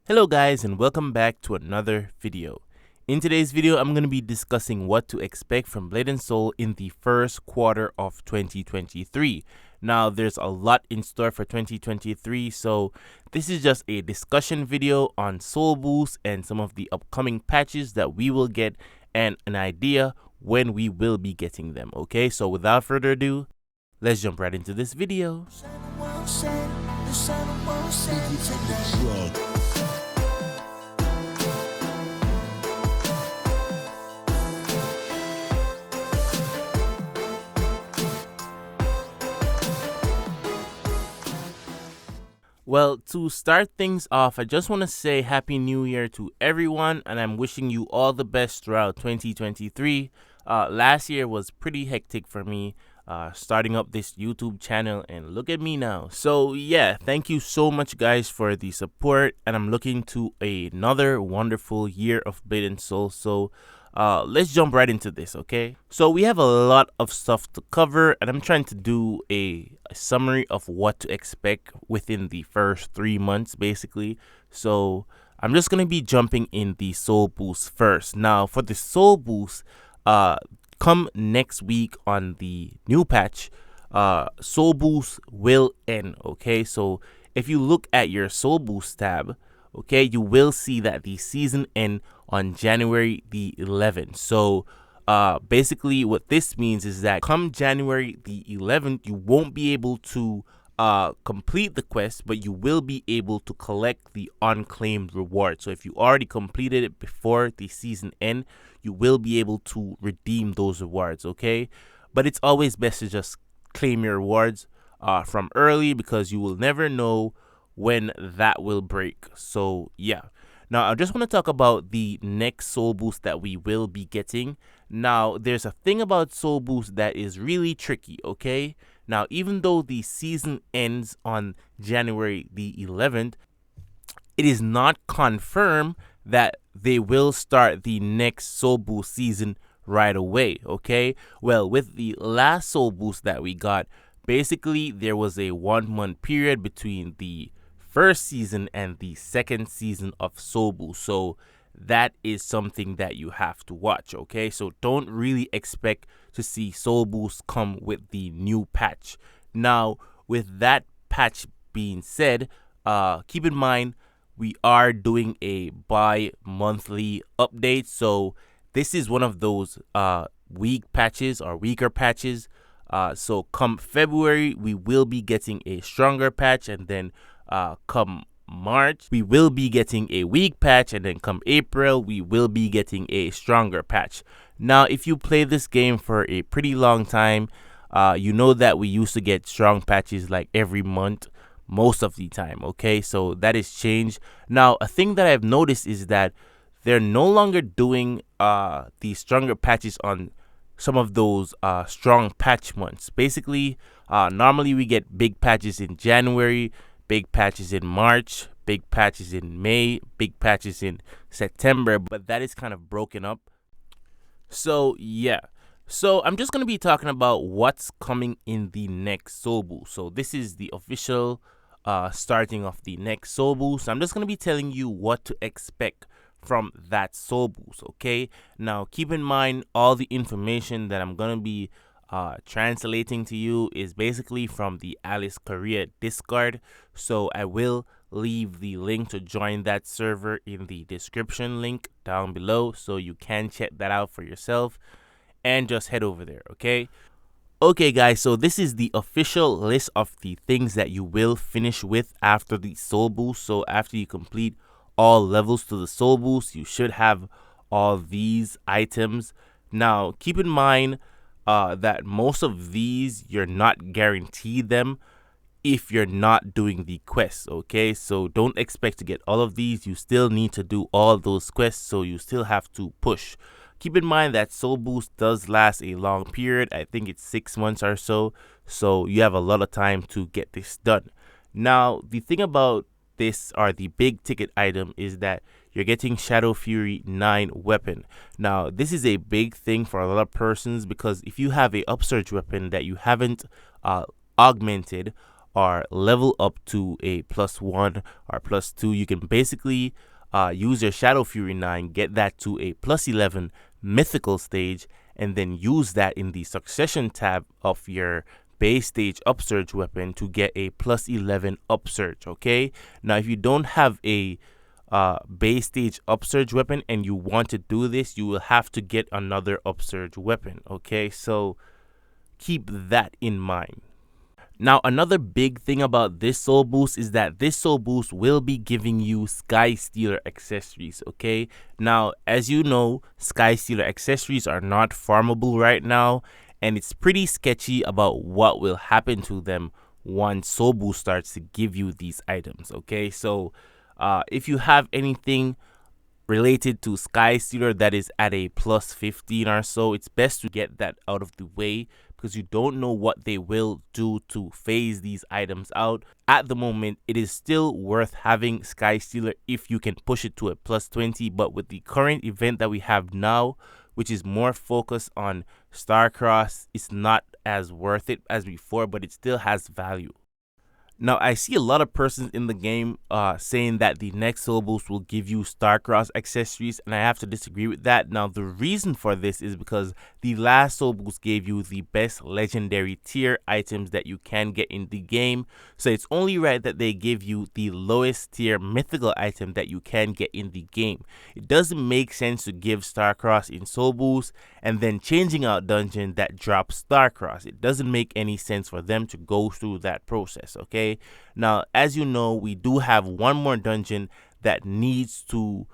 Hello guys, and welcome back to another video. In today's video, I'm going to be discussing what to expect from Blade & Soul in the first quarter of 2023. Now, there's a lot in store for 2023, so this is just a discussion video on Soul Boost and some of the upcoming patches that we will get and an idea when we will be getting them, okay? So without further ado, let's jump right into this video. Well, to start things off, I just want to say Happy New Year to everyone, and I'm wishing you all the best throughout 2023. Last year was pretty hectic for me, starting up this YouTube channel, and look at me now. So yeah, thank you so much guys for the support, and I'm looking to another wonderful year of Blade & Soul. So let's jump right into this, okay? So we have a lot of stuff to cover, and I'm trying to do a summary of what to expect within the first 3 months, basically. So I'm just gonna be jumping in the Soul Boost first. Now, for the Soul Boost, come next week on the new patch, Soul Boost will end, okay? So if you look at your Soul Boost tab, okay, you will see that the season end on January the 11th. So basically what this means is that come January the 11th, you won't be able to complete the quest, but you will be able to collect the unclaimed reward. So if you already completed it before the season end, you will be able to redeem those rewards, okay? But it's always best to just claim your rewards from early, because you will never know when that will break. So yeah, now I just want to talk about the next Soul Boost that we will be getting. Now there's a thing about Soul Boost that is really tricky, okay? Now even though the season ends on January the 11th, it is not confirmed that they will start the next Soul Boost season right away, okay? Well, with the last Soul Boost that we got, basically there was a 1 month period between the first season and the second season of Soul Boost. So that is something that you have to watch, okay? So don't really expect to see Soul Boost come with the new patch. Now, with that patch being said, keep in mind we are doing a bi-monthly update. So this is one of those weak patches or weaker patches. So come February, we will be getting a stronger patch, and then come March, we will be getting a weak patch, and then come April, we will be getting a stronger patch. Now, if you play this game for a pretty long time, you know that we used to get strong patches like every month, most of the time, okay? So that is changed. Now, a thing that I've noticed is that they're no longer doing the stronger patches on some of those strong patch months. Basically, normally we get big patches in January, big patches in March, big patches in May, big patches in September, but that is kind of broken up. So yeah, so I'm just going to be talking about what's coming in the next Soul Boost. So this is the official starting of the next Soul Boost. I'm just going to be telling you what to expect from that Soul Boost, okay? Now keep in mind all the information that I'm going to be translating to you is basically from the Alice Korea Discord. So I will leave the link to join that server in the description link down below, so you can check that out for yourself and just head over there, okay? Okay guys, so this is the official list of the things that you will finish with after the Soul Boost. So after you complete all levels to the Soul Boost, you should have all these items. Now keep in mind that most of these you're not guaranteed them if you're not doing the quests, okay? So don't expect to get all of these. You still need to do all those quests, so you still have to push. Keep in mind that Soul Boost does last a long period. I think it's 6 months or so, so you have a lot of time to get this done. Now the thing about this, or the big ticket item, is that you're getting Shadow Fury 9 weapon. Now this is a big thing for a lot of persons, because if you have a upsurge weapon that you haven't augmented, or level up to a +1 or +2, you can basically use your Shadow Fury 9, get that to a +11 mythical stage, and then use that in the succession tab of your base stage upsurge weapon to get a +11 upsurge. Okay, now if you don't have a base stage upsurge weapon and you want to do this, you will have to get another upsurge weapon. Okay, so keep that in mind. Now, another big thing about this Soul Boost is that this Soul Boost will be giving you Sky Stealer accessories, okay? Now, as you know, Sky Stealer accessories are not farmable right now, and it's pretty sketchy about what will happen to them once Soul Boost starts to give you these items, okay? So, if you have anything related to Sky Stealer that is at a +15 or so, it's best to get that out of the way, because you don't know what they will do to phase these items out. At the moment, it is still worth having Sky Stealer if you can push it to a +20, but with the current event that we have now, which is more focused on Starcross, it's not as worth it as before, but it still has value. Now, I see a lot of persons in the game saying that the next Soul Boost will give you Starcross accessories, and I have to disagree with that. Now, the reason for this is because the last Soul Boost gave you the best legendary tier items that you can get in the game, so it's only right that they give you the lowest tier mythical item that you can get in the game. It doesn't make sense to give Starcross in Soul Boost and then changing out dungeon that drops Starcross. It doesn't make any sense for them to go through that process, okay? Now, as you know, we do have one more dungeon that needs to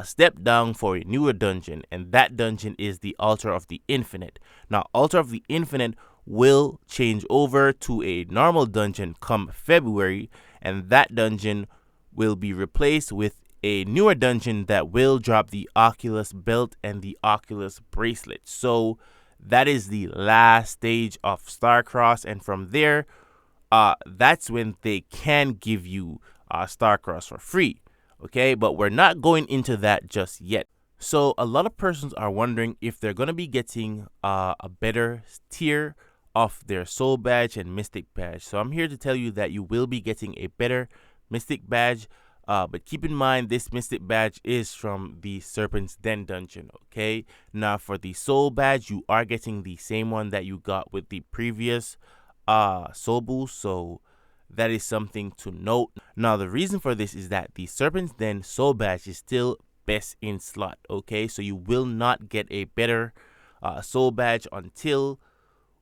step down for a newer dungeon, and that dungeon is the Altar of the Infinite. Now, Altar of the Infinite will change over to a normal dungeon come February, and that dungeon will be replaced with a newer dungeon that will drop the Oculus belt and the Oculus bracelet. So that is the last stage of Starcross, and from there, that's when they can give you Starcross for free. Okay, but we're not going into that just yet. So a lot of persons are wondering if they're going to be getting a better tier of their Soul Badge and Mystic Badge. So I'm here to tell you that you will be getting a better Mystic Badge, but keep in mind this Mystic Badge is from the Serpent's Den dungeon, okay? Now for the Soul Badge, you are getting the same one that you got with the previous Soul Boost, so that is something to note. Now the reason for this is that the Serpent's Den Soul Badge is still best in slot, okay? So you will not get a better Soul Badge until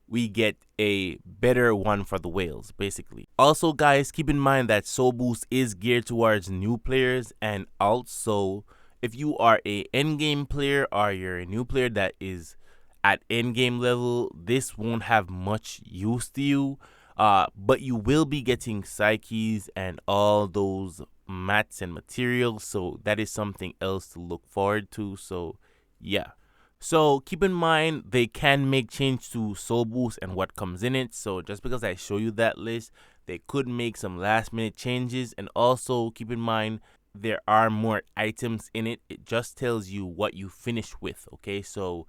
we get a better one for the whales, basically. Also, guys, keep in mind that Soul Boost is geared towards new players, and also if you are a endgame player or you're a new player that is at endgame level, this won't have much use to you, but you will be getting psyches and all those mats and materials, so that is something else to look forward to. So yeah, so keep in mind they can make change to Soul Boost and what comes in it. So just because I show you that list, they could make some last minute changes. And also keep in mind there are more items in it. It just tells you what you finish with, okay? So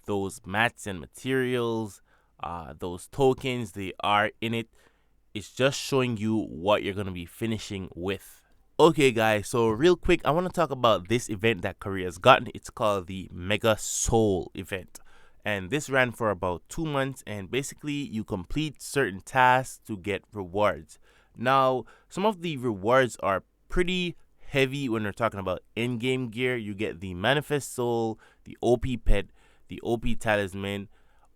those mats and materials, those tokens, they are in it. It's just showing you what you're going to be finishing with. Okay guys, so real quick, I want to talk about this event that Korea's gotten. It's called the Mega Soul event, and this ran for about 2 months, and basically you complete certain tasks to get rewards. Now some of the rewards are pretty heavy when we're talking about in-game gear. You get the Manifest Soul, the OP Pet, the OP Talisman,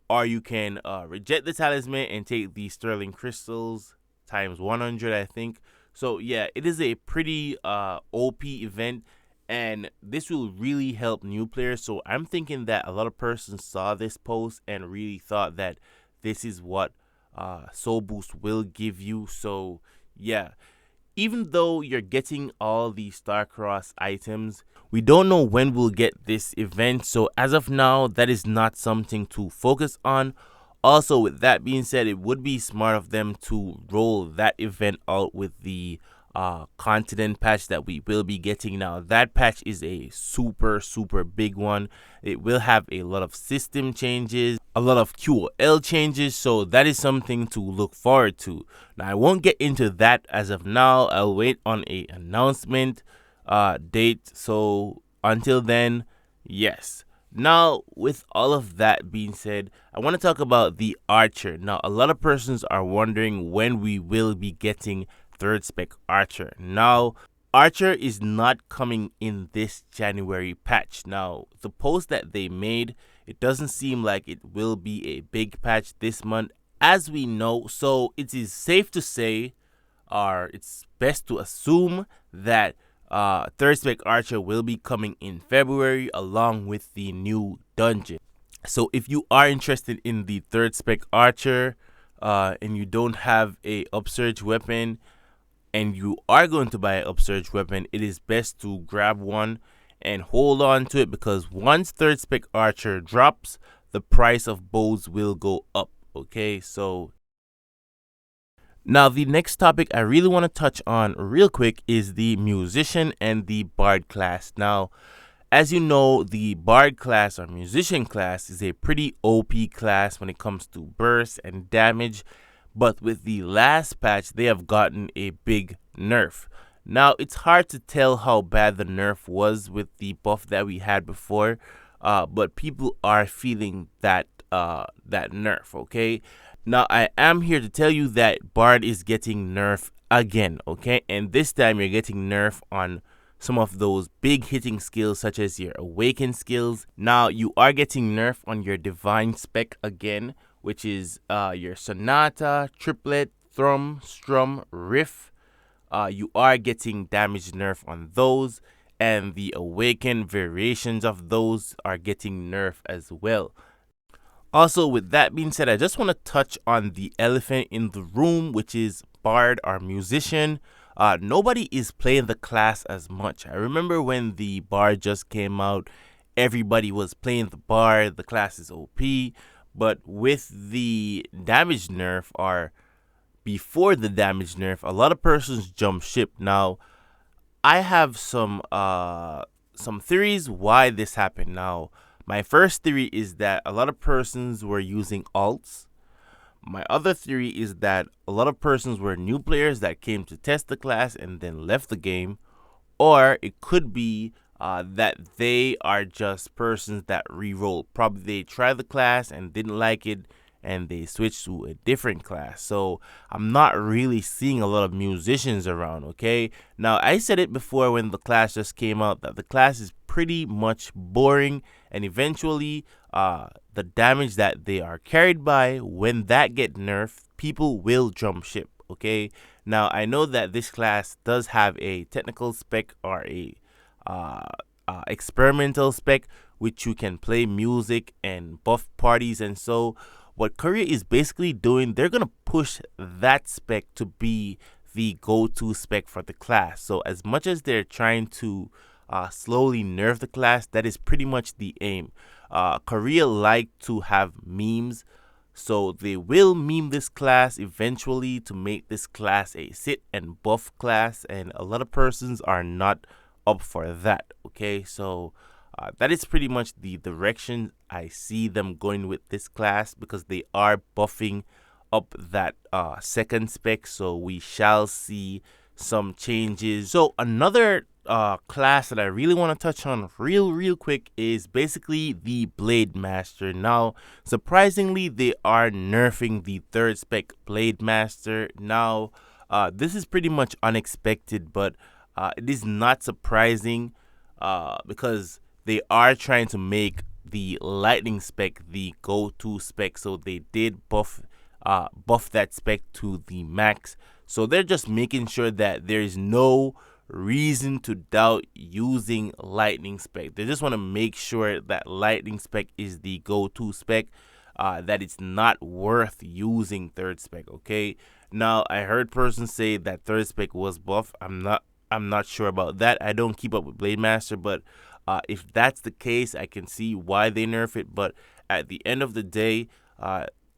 or you can reject the Talisman and take the Sterling Crystals times 100, I think. So yeah, it is a pretty OP event, and this will really help new players. So I'm thinking that a lot of persons saw this post and really thought that this is what Soul Boost will give you. So yeah, even though you're getting all the Starcross items, we don't know when we'll get this event. So as of now, that is not something to focus on. Also, with that being said, it would be smart of them to roll that event out with the continent patch that we will be getting. Now that patch is a super big one. It will have a lot of system changes, a lot of QOL changes, so that is something to look forward to. Now I won't get into that as of now. I'll wait on a announcement date. So until then, yes. Now, with all of that being said, I want to talk about the Archer. Now, a lot of persons are wondering when we will be getting third spec Archer. Now, Archer is not coming in this January patch. Now, the post that they made, it doesn't seem like it will be a big patch this month, as we know. So, it is safe to say, or it's best to assume that third spec Archer will be coming in February along with the new dungeon. So if you are interested in the third spec Archer and you don't have a upsurge weapon and you are going to buy an upsurge weapon, it is best to grab one and hold on to it, because once third spec Archer drops, the price of bows will go up. Okay, so now, the next topic I really want to touch on real quick is the musician and the bard class. Now, as you know, the bard class or musician class is a pretty OP class when it comes to burst and damage, but with the last patch, they have gotten a big nerf. Now, it's hard to tell how bad the nerf was with the buff that we had before, but people are feeling that nerf, okay? Now, I am here to tell you that Bard is getting nerf again, okay? And this time you're getting nerf on some of those big hitting skills such as your awaken skills. Now, you are getting nerf on your divine spec again, which is your sonata, triplet, thrum, strum, riff. You are getting damage nerf on those, and the awaken variations of those are getting nerf as well. Also, with that being said, I just want to touch on the elephant in the room, which is Bard, our musician. Nobody is playing the class as much. I remember when the Bard just came out, everybody was playing the Bard. The class is OP. But with the damage nerf, or before the damage nerf, a lot of persons jump ship. Now, I have some theories why this happened. Now, my first theory is that a lot of persons were using alts. My other theory is that a lot of persons were new players that came to test the class and then left the game. Or it could be that they are just persons that re-roll. Probably they tried the class and didn't like it and they switched to a different class. So I'm not really seeing a lot of musicians around, okay? Now, I said it before when the class just came out that the class is pretty much boring, and eventually the damage that they are carried by, when that get nerfed, people will jump ship, okay? Now, I know that this class does have a technical spec or a experimental spec, which you can play music and buff parties. And so what Korea is basically doing, they're going to push that spec to be the go-to spec for the class. So as much as they're trying to slowly nerf the class, that is pretty much the aim. Korea like to have memes, so they will meme this class eventually to make this class a sit and buff class, and a lot of persons are not up for that, okay? So that is pretty much the direction I see them going with this class, because they are buffing up that second spec, so we shall see some changes. So another class that I really want to touch on real quick is basically the Blade Master. Now, surprisingly, they are nerfing the third spec Blade Master. Now, this is pretty much unexpected, but it is not surprising because they are trying to make the lightning spec the go-to spec. So they did buff that spec to the max. So they're just making sure that there is no reason to doubt using lightning spec. They just want to make sure that lightning spec is the go-to spec, that it's not worth using third spec, okay? Now, I heard persons say that third spec was buff. I'm not sure about that. I don't keep up with Blade Master, but if that's the case, I can see why they nerf it. But at the end of the day,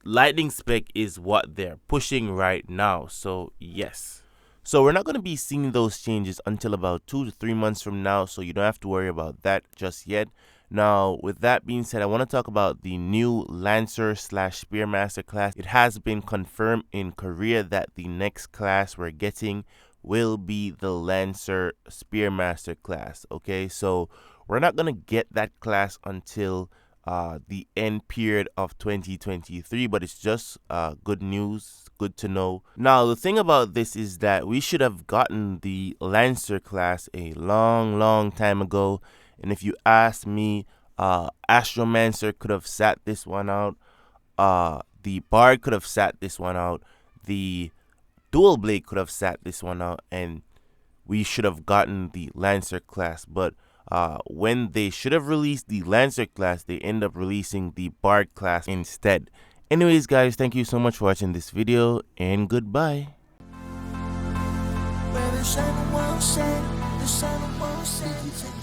lightning spec is what they're pushing right now. So yes. So we're not going to be seeing those changes until about 2 to 3 months from now, so you don't have to worry about that just yet. Now, with that being said, I want to talk about the new Lancer / Spearmaster class. It has been confirmed in Korea that the next class we're getting will be the Lancer Spearmaster class. Okay, so we're not going to get that class until the end period of 2023, but it's just good news, good to know. Now, the thing about this is that we should have gotten the Lancer class a long time ago. And if you ask me, Astromancer could have sat this one out. The BARD could have sat this one out. The Dual Blade could have sat this one out. And we should have gotten the Lancer class. But when they should have released the Lancer class, they end up releasing the BARD class instead. Anyways, guys, thank you so much for watching this video, and goodbye. Where the sun won't set, the sun won't set.